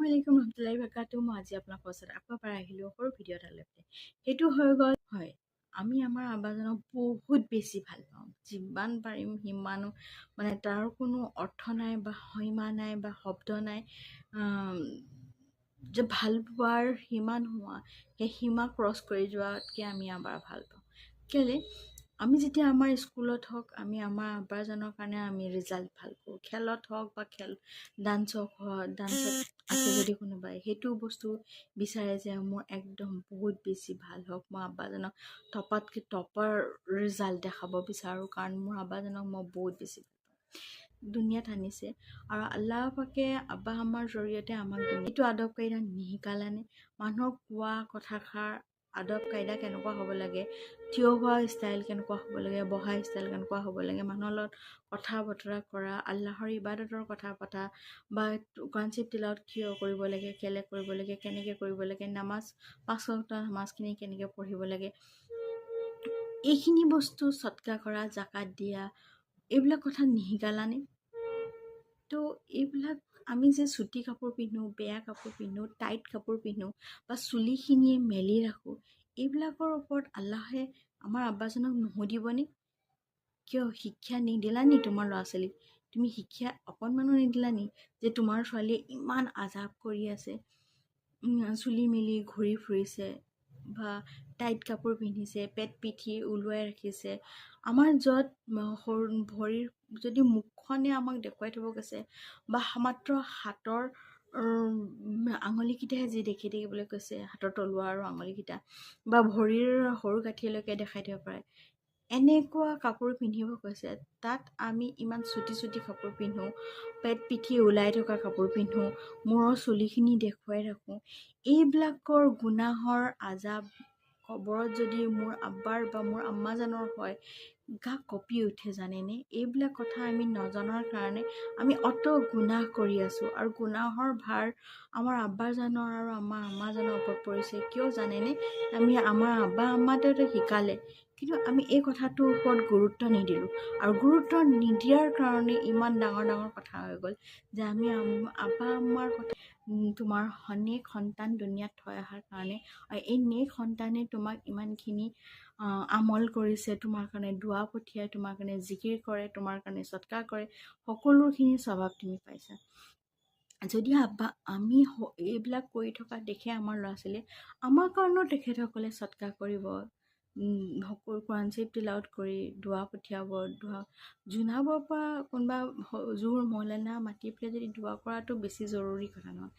আসসালামুআলাইকুম ৰহমতুল্লাহি বাৰাকাতুহু। মই আজি আপোনালোকৰ ওচৰত আকৌ এবাৰ আহিলোঁ সৰু ভিডিঅ' এটা লৈ পেলাই। সেইটো হৈ গ'ল হয়, আমি আমাৰ আব্বাজনক বহুত বেছি ভাল পাওঁ। যিমান পাৰিম সিমানো, মানে তাৰ কোনো অৰ্থ নাই বা সীমা নাই বা শব্দ নাই। যে ভাল পোৱাৰ সীমা নোহোৱা, সেই সীমা ক্ৰছ কৰি যোৱাতকৈ আমি আমাৰ ভাল পাওঁ। কেলে আমি যেতিয়া আমাৰ স্কুলত হওক, আমি আমাৰ আব্বাজনৰ কাৰণে আমি ৰিজাল্ট ভাল কৰোঁ। খেলত হওক বা ডান্সত আছে যদি কোনোবাই সেইটো বস্তু বিচাৰে যে মোৰ একদম বহুত বেছি ভাল হওক, মই আব্বাজনক টপাতকৈ টপাৰ ৰিজাল্ট দেখাব বিচাৰোঁ, কাৰণ মোৰ আব্বাজনক মই বহুত বেছি ভাল পাওঁ। দুনিয়াত আনিছে আৰু আল্লাহ পাকে আব্বা আমাৰ জৰিয়তে আমাক এইটো আদব কাইদা নিশিকালানে? মানুহক কোৱা কথাষাৰ আদব কাইদা কেনেকুৱা হ'ব লাগে, থিয় হোৱা ষ্টাইল কেনেকুৱা হ'ব লাগে, বহা ষ্টাইল কেনেকুৱা হ'ব লাগে, মানুহৰ লগত কথা বতৰা কৰা, আল্লাহৰ ইবাদতৰ কথা পতা, বা কোৰআন শৰীফ তিলাৱত কিয় কৰিব লাগে, কেলে কৰিব লাগে, কেনেকৈ কৰিব লাগে, নামাজ 5 ওয়াক্ত নামাজখিনি কেনেকৈ পঢ়িব লাগে, এইখিনি বস্তু সৎকা কৰা, জাকাত দিয়া, এইবিলাক কথা নিশিকালানে? তো এইবিলাক আমি যে চুটি কাপোৰ পিন্ধোঁ, বেয়া কাপোৰ পিন্ধোঁ, টাইট কাপোৰ পিন্ধোঁ বা চুলিখিনিয়ে মেলি ৰাখোঁ, এইবিলাকৰ ওপৰত আল্লাহে আমাৰ আব্বাজনক নুসুধিবনে? কিয় শিক্ষা নিদিলা নি তোমাৰ ল'ৰা ছোৱালীক? তুমি শিক্ষা অকণমানো নিদিলা নি যে তোমাৰ ছোৱালীয়ে ইমান আজাব কৰি আছে, চুলি মেলি ঘূৰি ফুৰিছে বা টাইট কাপোৰ পিন্ধিছে, পেট পিঠি ওলোৱাই ৰাখিছে। আমাৰ য'ত ভৰিৰ যদি মুখখনে আমাক দেখুৱাই থ'ব গৈছে বা মাত্ৰ হাতৰ আঙুলিকেইটাহে যি দেখি থাকিবলৈ কৈছে, হাতৰ তলুৱা আৰু আঙুলিকেইটা বা ভৰিৰ সৰু গাঁঠিলৈকে দেখাই দিব পাৰে, এনেকুৱা কাপোৰ পিন্ধিব কৈছে, তাত আমি ইমান চুটি কাপোৰ পিন্ধোঁ, পেট পিঠি ওলাই থকা কাপোৰ পিন্ধোঁ, মূৰৰ চুলিখিনি দেখুৱাই ৰাখোঁ। এইবিলাকৰ গুনাহৰ আজাব কবৰত যদি মোৰ আব্বাৰ বা মোৰ আম্মাজানৰ হয়, গা কঁপি উঠে জানেনে? এইবিলাক কথা আমি নজনাৰ কাৰণে আমি অত গুনাহ কৰি আছোঁ, আৰু গুনাহৰ ভাৰ আমাৰ আব্বাজানৰ আৰু আমাৰ আম্মাজানৰ ওপৰত পৰিছে। কিয় জানেনে? আমি আমাৰ আব্বা আম্মাহঁতে শিকালে, কিন্তু আমি এই কথাটোৰ ওপৰত গুৰুত্ব নিদিলোঁ, আৰু গুৰুত্ব নিদিয়াৰ কাৰণে ইমান ডাঙৰ কথা হৈ গ'ল যে আমি আব্বা আম্মাৰ কথা, তোমাৰ নেক সন্তান দুনিয়াত থৈ অহাৰ কাৰণে, আৰু এই নেক সন্তানে তোমাক ইমানখিনি আমল কৰিছে, তোমাৰ কাৰণে দোৱা পঠিয়াই, তোমাৰ কাৰণে জিকিৰ কৰে, তোমাৰ কাৰণে সৎকা কৰে, সকলোখিনি স্বভাৱ তুমি পাইছা। যদি আমি এইবিলাক কৰি থকা দেখে আমাৰ ল'ৰা ছোৱালীয়ে, আমাৰ কাৰণেও তেখেতসকলে সৎকা কৰিব, সকলো কোৰআন শৰীফ তিলাৱত কৰি দোৱা পঠিয়াব, জোনাবৰ পৰা কোনোবা জোৰ মৌলানা মাতি পেলাই যদি দোৱা কৰাটো বেছি জৰুৰী কথা নহয়।